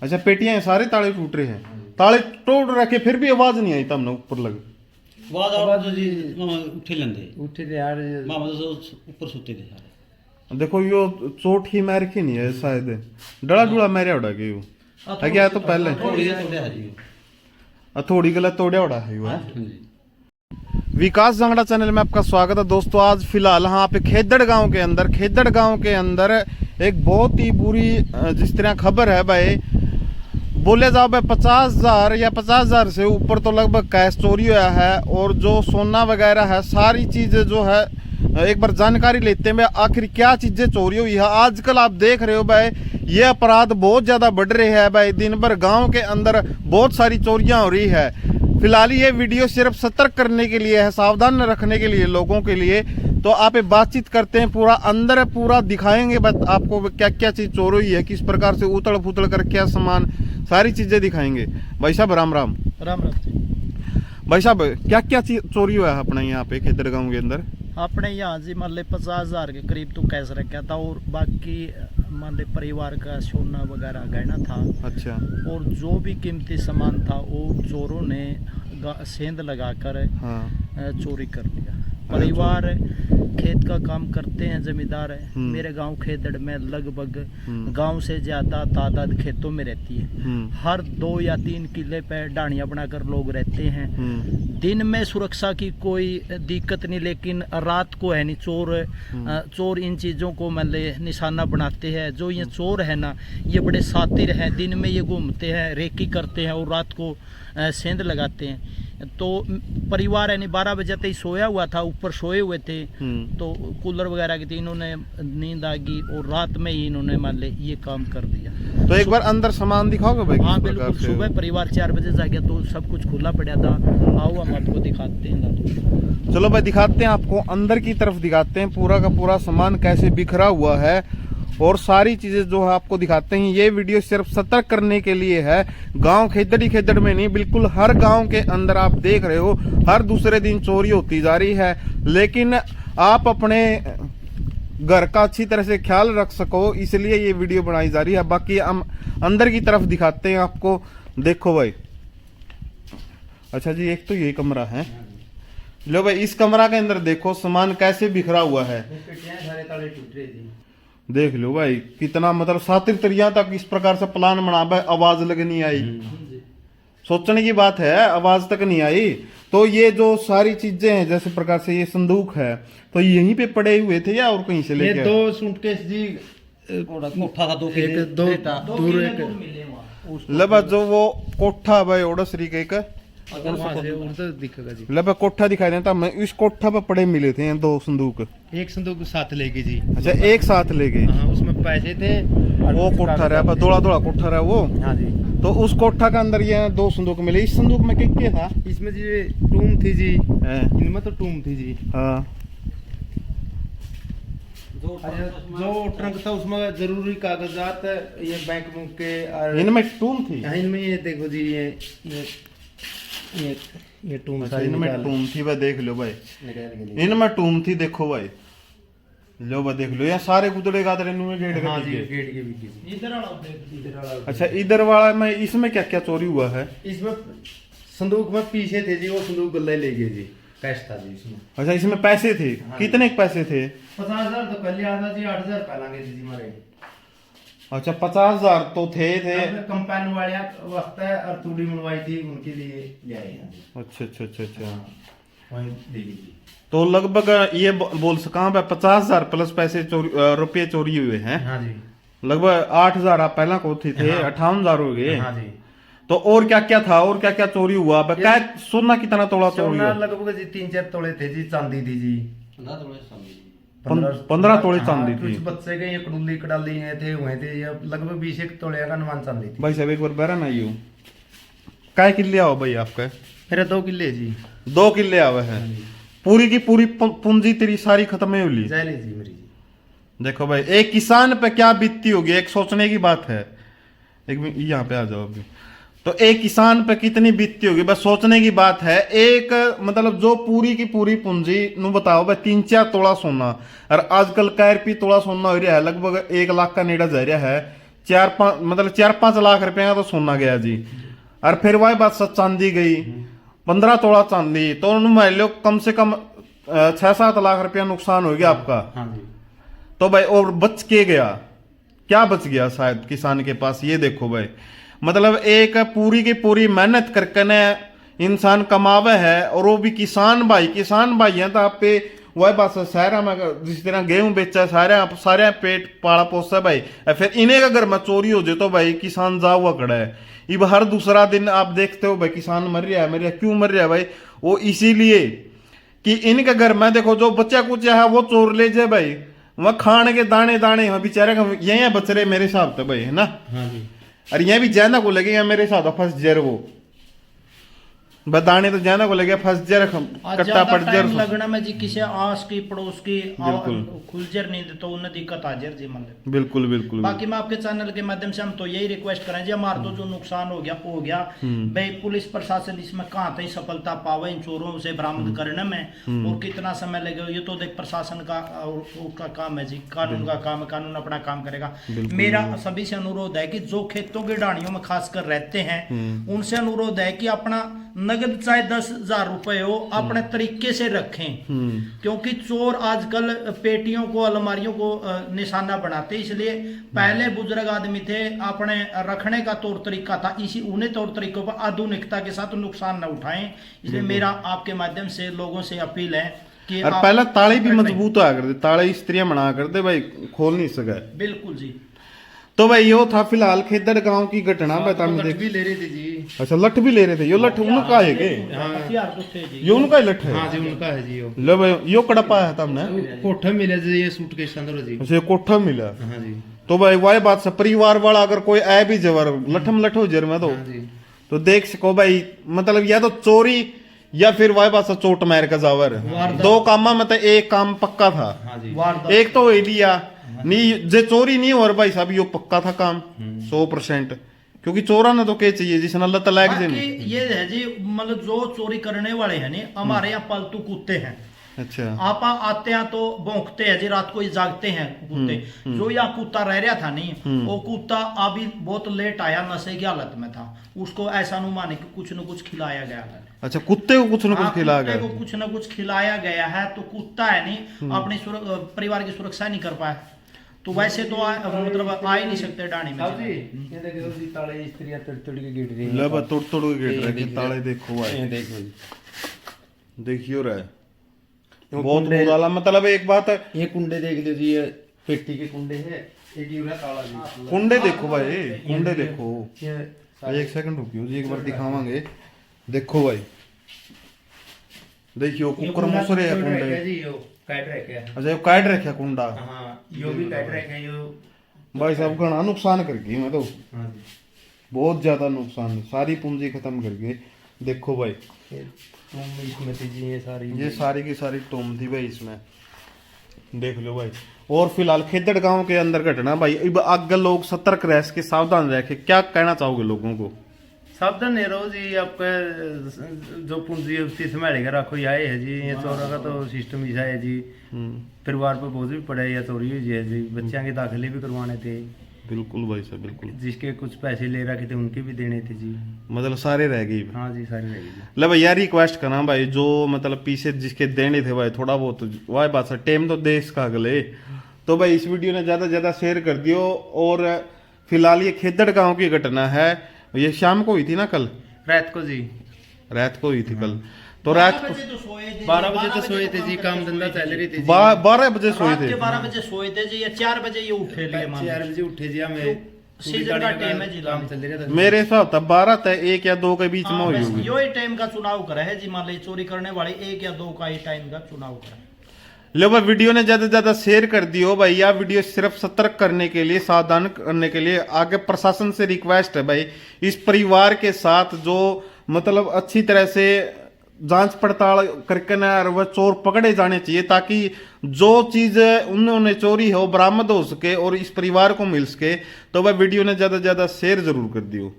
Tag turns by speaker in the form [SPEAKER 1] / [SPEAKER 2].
[SPEAKER 1] अच्छा पेटियां सारे ताले टूट रहे हैं, ताले तोड़ रखे फिर भी आवाज नहीं आई तब ना ऊपर लगे
[SPEAKER 2] आवाज जी उठे लेंदे
[SPEAKER 3] उठे थे यार
[SPEAKER 2] मामा तो ऊपर सुते थे सारे।
[SPEAKER 1] देखो यो चोट ही मार के नहीं है शायद, डड़ा डुड़ा मारे उड़ा के यो है क्या तो पहले थोड़ी गलत तोड़े उड़ा है यो। विकास जांगड़ा चैनल में आपका स्वागत है दोस्तों। आज फिलहाल यहाँ पे खेदड़ गांव के अंदर एक बहुत ही बुरी जिस तरह खबर है भाई, बोले जाओ भाई 50,000 या 50,000 से ऊपर तो लगभग कैश चोरी हुआ है। और जो सोना वगैरह है सारी चीजें जो है एक बार जानकारी लेते हैं आखिर क्या चीजें चोरी हुई है। आजकल आप देख रहे हो भाई ये अपराध बहुत ज्यादा बढ़ रहे हैं भाई, दिन भर गांव के अंदर बहुत सारी चोरियां हो रही है। फिलहाल ये वीडियो सिर्फ सतर्क करने के लिए है, सावधान रखने के लिए लोगों के लिए। तो आप बातचीत करते हैं, पूरा अंदर पूरा दिखाएंगे आपको क्या क्या चीज चोरी हुई है, किस प्रकार से उतल फुतल कर क्या सामान, सारी चीजें दिखाएंगे। भाई साहब राम राम।
[SPEAKER 3] राम राम
[SPEAKER 1] भाई साहब क्या क्या चीज चोरी हुआ है अपने यहाँ पे खेदड़ गाँव के अंदर?
[SPEAKER 3] अपने यहाँ जी मान ले 50,000 के करीब तो कैश रखा था और बाकी मान ले परिवार का सोना वगैरह गहना था।
[SPEAKER 1] अच्छा।
[SPEAKER 3] और जो भी कीमती सामान था वो चोरों ने सेंध लगाकर चोरी कर लिया। परिवार खेत का काम करते हैं, जमींदार है। मेरे गांव खेदड़ में लगभग गांव से ज्यादा तादाद खेतों में रहती है। हर 2 या 3 किले पे डाणियां बनाकर लोग रहते हैं। दिन में सुरक्षा की कोई दिक्कत नहीं, लेकिन रात को है नहीं चोर इन चीजों को मतलब निशाना बनाते हैं। जो ये चोर है ना ये बड़े सातिर हैं, दिन में ये घूमते हैं, रेकी करते हैं और रात को सेंध लगाते हैं। तो परिवार है नहीं 12 बजे तक सोया हुआ था, ऊपर सोए हुए थे। तो कूलर वगैरह की थी, इन्होंने नींद आ गई और रात में ही इन्होंने मान ले ये काम कर दिया।
[SPEAKER 1] तो एक बार अंदर सामान दिखाओगे भाई?
[SPEAKER 3] हाँ बिल्कुल, सुबह परिवार 4 बजे जाके तो सब कुछ खुला पड़ा था। आओ हम आपको दिखाते हैं।
[SPEAKER 1] चलो भाई दिखाते हैं आपको, अंदर की तरफ दिखाते हैं पूरा का पूरा सामान कैसे बिखरा हुआ है और सारी चीजें जो है आपको दिखाते हैं। ये वीडियो सिर्फ सतर्क करने के लिए है, गांव खेदड़ में नहीं, बिल्कुल हर गांव के अंदर आप देख रहे हो हर दूसरे दिन चोरी होती जा रही है। लेकिन आप अपने घर का अच्छी तरह से ख्याल रख सको इसलिए ये वीडियो बनाई जा रही है। बाकी हम अंदर की तरफ दिखाते हैं आपको। देखो भाई, अच्छा जी एक तो ये कमरा है, लो भाई इस कमरा के अंदर देखो सामान कैसे बिखरा हुआ है। देख लो भाई कितना मतलब सातिर तरिया तक इस प्रकार से प्लान बना भाई, आवाज लग नहीं आई, सोचने की बात है, आवाज तक नहीं आई। तो ये जो सारी चीजें हैं जैसे प्रकार से ये संदूक है तो यहीं पे पड़े हुए थे या और कहीं से लेके?
[SPEAKER 3] ये 2 सूटकेस जी
[SPEAKER 2] कोठा था, 2
[SPEAKER 3] दूर एक
[SPEAKER 1] लबा जो वो कोठा भाई ओडसरी के का
[SPEAKER 3] दिखेगा जी।
[SPEAKER 1] लबा कोठा दिखाई देता मैं, इस कोठा पे पड़े मिले थे 2 संदूक।
[SPEAKER 3] एक संदूक साथ ले गई जी।
[SPEAKER 1] अच्छा एक साथ ले गए?
[SPEAKER 3] हाँ, उसमें पैसे थे।
[SPEAKER 1] वो कोठा रहा दौड़ा कोठा रहा वो।
[SPEAKER 3] हाँ जी।
[SPEAKER 1] तो उस कोठा के अंदर ये 2 संदूक मिले। इस संदूक में क्या था?
[SPEAKER 3] इसमें जी टूम थी जी, इनमें तो टूम थी जी।
[SPEAKER 1] हाँ
[SPEAKER 3] जो ट्रंक था उसमें जरूरी कागजात, ये बैंक बुक के
[SPEAKER 1] इनमें टूम थी।
[SPEAKER 3] इनमें ये देखो जी ये टूम सारी
[SPEAKER 1] इनमें टूम थी भाई, देख लो भाई इनमें टूम थी। देखो भाई लो भाई देख लो यहाँ सारे गुदड़े गादरे गेट
[SPEAKER 3] हाँ जी, गेट के भी इधर वाला।
[SPEAKER 1] अच्छा इधर वाला में इसमें क्या क्या चोरी हुआ है?
[SPEAKER 3] इसमें संदूक में पीछे थे जी, वो संदूक गले ले गए जी, कैश था जी इसमें।
[SPEAKER 1] अच्छा इसमें पैसे थे?
[SPEAKER 3] हाँ।
[SPEAKER 1] कितने पैसे थे?
[SPEAKER 3] 50,000 तो पहले आता जी, 8,000 पहलांगे जी हमारे।
[SPEAKER 1] अच्छा 50,000 तो थे
[SPEAKER 3] कंपाइन वाले वक्त है और तूड़ी मनवाई थी उनके लिए ले आए हैं।
[SPEAKER 1] अच्छा
[SPEAKER 3] वहीं दे दी।
[SPEAKER 1] तो लगभग ये बोल सका 50,000 प्लस पैसे रुपये चोरी हुए हैं।
[SPEAKER 3] हाँ जी।
[SPEAKER 1] लगभग 8,000 आप पहला को थे।
[SPEAKER 3] हाँ।
[SPEAKER 1] 58,000 हो गए।
[SPEAKER 3] हाँ जी।
[SPEAKER 1] तो और क्या क्या था, और क्या क्या चोरी हुआ? क्या सोना कितना तोड़ा चोरी हुआ?
[SPEAKER 3] लगभग जी 3-4 तोले थे जी, चांदी थी जी
[SPEAKER 1] 15 तोले चांदी थी।
[SPEAKER 3] कुछ बच्चे के ये कड़ूली कडाली थे हुए थे, ये लगभग 20 तोले का अनुमान चांदी थी।
[SPEAKER 1] भाई साहब एक बार बहरा ना यू काय किले आओ भाई आपका?
[SPEAKER 3] मेरे 2 किले जी।
[SPEAKER 1] 2 किले आवे है। पूरी की पूरी पूंजी तेरी सारी खत्म है उली
[SPEAKER 3] जी मेरी जी।
[SPEAKER 1] देखो भाई एक किसान पे क्या बीतती होगी, एक सोचने की बात है। एक मिनट यहाँ पे आ जाओ अभी। तो एक किसान पे कितनी बीतती होगी बस सोचने की बात है। एक मतलब जो पूरी की पूरी पूंजी नु बताओ भाई 3-4 तोला सोना, और आजकल कैरपी तोला सोना हो रहा है लगभग 1 लाख का नेड़ा जा रहा है। 4 5 लाख रुपए का तो सोना गया जी। और फिर वही बात चांदी गई 15 तोला चांदी, तो उन्होंने मान लो कम से कम 6-7 लाख रुपया नुकसान हो गया आपका।
[SPEAKER 2] हाँ जी।
[SPEAKER 1] तो भाई और बच के गया, क्या बच गया शायद किसान के पास, ये देखो भाई। मतलब एक पूरी की पूरी मेहनत करके ने इंसान कमावे है, और वो भी किसान भाई है। तो आप पे वही बात सारा में जिस तरह गेहूं बेचा सारे पेट पाला पोसा भाई, फिर इन्हें का घर में चोरी हो जाए तो भाई किसान जा हुआ खड़ा है। अब हर दूसरा दिन आप देखते हो भाई किसान मर रहा है, क्यों मर रहा है भाई? वो इसीलिए कि इनके घर में देखो जो बच्चा कुछ है वो चोर ले जाए भाई, वह खाने के दाने दाने बेचारे यही बच रहे मेरे हिसाब से भाई, है ना?
[SPEAKER 2] हाँ जी।
[SPEAKER 1] और यह भी ज्यादा को लगेगा मेरे हिसाब से फंस जर वो बताने तो ज्यादा को लगेगा फंस जर कट्टा पड़ जर
[SPEAKER 3] लगना में जी किसी आस की पड़ोस की
[SPEAKER 1] बिल्कुल।
[SPEAKER 3] खुलजर नहीं तो उन्हें दिक्कत आ जर जी मतलब।
[SPEAKER 1] बिल्कुल बिल्कुल।
[SPEAKER 3] बाकी मैं आपके चैनल के माध्यम से हम तो यही रिक्वेस्ट करें जी, हमारा तो जो नुकसान हो गया भाई, पुलिस प्रशासन इसमें कहाँ तक सफलता पावे इन चोरों से बरामद करने में, और कितना समय लगेगा ये तो देख प्रशासन का उसका काम है जी, कानून का काम है, कानून अपना काम करेगा। मेरा सभी से अनुरोध है कि जो खेतों की डाणियों में खासकर रहते हैं उनसे अनुरोध है कि अपना नगद चाहे 10,000 रुपए हो अपने तरीके से रखें, क्योंकि चोर आजकल पेटियों को अलमारियों को निशाना बनाते, इसलिए पहले बुजुर्ग आदमी थे अपने रखने का तौर तरीका था, इसी उन्हें तौर तरीकों पर आधुनिकता के साथ नुकसान न उठाएं। इसलिए मेरा आपके माध्यम से लोगों से अपील है कि
[SPEAKER 1] और पहले ताले भी मजबूत आ करते, ताले स्त्रियां बना करते भाई, खोल नहीं सके।
[SPEAKER 3] बिल्कुल जी।
[SPEAKER 1] तो भाई यो था फिलहाल खेदड़ गांव की घटना बता
[SPEAKER 2] लठ भी ले रहे थे जी।
[SPEAKER 1] अच्छा लठ भी ले रहे थे, यो लठ उनका है के?
[SPEAKER 3] हथियार तो थे जी।
[SPEAKER 1] यो उनका ही लठ है?
[SPEAKER 2] हाँ जी उनका है जी।
[SPEAKER 1] लो भाई यो कड़पा है तुमने?
[SPEAKER 2] कोठा मिला जी, ये सूटकेस अंदर जी।
[SPEAKER 1] अच्छा कोठा मिला।
[SPEAKER 2] हाँ जी।
[SPEAKER 1] तो भाई वही बात से परिवार वाला अगर कोई आए भी जवर लठम लठ हो जर में तो देख सको भाई, मतलब या तो चोरी या फिर वही बात से चोट मार का जावर, दो कामा में तो एक काम पक्का था।
[SPEAKER 2] हाँ जी।
[SPEAKER 1] एक तो वही लिया नहीं जे चोरी नहीं हो भाई साहब, यो पक्का था काम 100%, क्योंकि चोरा ने तो क्या चाहिए जिसने अल्लाह तला के
[SPEAKER 3] ये है जी, मतलब जो चोरी करने वाले हैं नहीं, हमारे यहाँ पालतू कुत्ते हैं।
[SPEAKER 1] अच्छा
[SPEAKER 3] आप आते हैं तो भौंकते हैं जी, रात को ही जागते हैं कुत्ते। जो यहाँ कुत्ता रह रहा था नहीं, वो कुत्ता अभी बहुत लेट आया, नशे की हालत में था, उसको ऐसा नहीं माने कि कुछ न कुछ खिलाया गया है।
[SPEAKER 1] अच्छा कुत्ते को कुछ न कुछ खिलाया गया,
[SPEAKER 3] कुत्ते को कुछ न कुछ खिलाया गया है, तो कुत्ता है नहीं अपनी परिवार की सुरक्षा नहीं कर पाया, तो वैसे तो मतलब आ ही नहीं सकते डाणी में।
[SPEAKER 2] ये देखो जी ताले स्त्रियां तोड़ के गिर रही हैं।
[SPEAKER 1] ले बा तोड़ के गिर रहे हैं ताले, देखो भाई
[SPEAKER 2] ये देखो जी,
[SPEAKER 1] देखियो रे बहुत बुरा। मतलब एक बात है,
[SPEAKER 2] ये कुंडे देख लो जी, ये पेटी के कुंडे हैं, एक ही ताला जी।
[SPEAKER 1] कुंडे देखो भाई, कुंडे देखो,
[SPEAKER 2] ये
[SPEAKER 1] एक सेकंड रुकियो जी, एक बार दिखावांगे। देखो भाई देखियो कुकर मुसरे है कुंडे
[SPEAKER 2] जी, यो काट रखे हैं।
[SPEAKER 1] अच्छा यो काट रखे कुंडा।
[SPEAKER 2] हां यो भी काट रखे हैं यो
[SPEAKER 1] भाई साहब घना नुकसान कर गई, मैं तो
[SPEAKER 2] हां जी
[SPEAKER 1] बहुत ज्यादा नुकसान, सारी पूंजी खत्म कर गई। देखो भाई
[SPEAKER 2] तुम इसमें थी जी, ये सारी
[SPEAKER 1] की सारी टोम थी भाई इसमें, देख लो भाई। और फिलहाल खेदड़ गांव के अंदर घटना भाई, अब आगे लोग सतर्क रह के सावधान रह के, क्या कहना चाहोगे लोगों को?
[SPEAKER 2] सावधान रहो जी, आपका जो पूंजी उसकी संभालेगा रखो, आए है जी। ये चोरों का तो सिस्टम ऐसा है जी, परिवार पर बोझ भी पड़ा है, या चोरी हुई है जी, बच्चों के दाखिले भी करवाने थे।
[SPEAKER 1] बिल्कुल भाई साहब बिल्कुल,
[SPEAKER 2] जिसके कुछ पैसे ले रखे थे उनके भी देने थे जी,
[SPEAKER 1] मतलब सारे रह गए।
[SPEAKER 2] हाँ जी सारे रह गए।
[SPEAKER 1] ले भाई यार रिक्वेस्ट करना भाई, जो मतलब पीछे जिसके देने थे भाई थोड़ा बहुत वही बात है, टेम तो देश का अगले, तो भाई इस वीडियो ने ज्यादा से ज्यादा शेयर कर दियो। और फिलहाल ये खेदड़ गांव की घटना है, ये शाम को हुई थी ना, कल
[SPEAKER 2] रात को जी,
[SPEAKER 1] रात को हुई थी कल, तो रात को
[SPEAKER 2] 12 बजे तो सोए थे जी, काम धंधा चल रही थी।
[SPEAKER 1] 12 बजे सोए थे,
[SPEAKER 3] 12 बजे सोए थे जी, या 4 बजे ये उठे लिए,
[SPEAKER 2] 4 बजे उठे जी, हमें
[SPEAKER 3] सीजन का टाइम है जी,
[SPEAKER 2] काम चल रहा था
[SPEAKER 1] मेरे हिसाब तब 12 तक 1 या 2 के बीच में हुई होगी।
[SPEAKER 3] यो ही टाइम का चुनाव करे है जी, मान लीजिए चोरी करने वाले 1 या 2 का ही टाइम का चुनाव करे।
[SPEAKER 1] लो भाई वीडियो ने ज्यादा से ज्यादा शेयर कर दियो भाई, यह वीडियो सिर्फ सतर्क करने के लिए, सावधान करने के लिए। आगे प्रशासन से रिक्वेस्ट है भाई, इस परिवार के साथ जो मतलब अच्छी तरह से जांच पड़ताल करके ना वह चोर पकड़े जाने चाहिए, ताकि जो चीज उन्होंने चोरी है वो बरामद हो सके और इस परिवार को मिल सके। तो भाई वीडियो ने ज्यादा से ज्यादा शेयर जरूर कर दियो।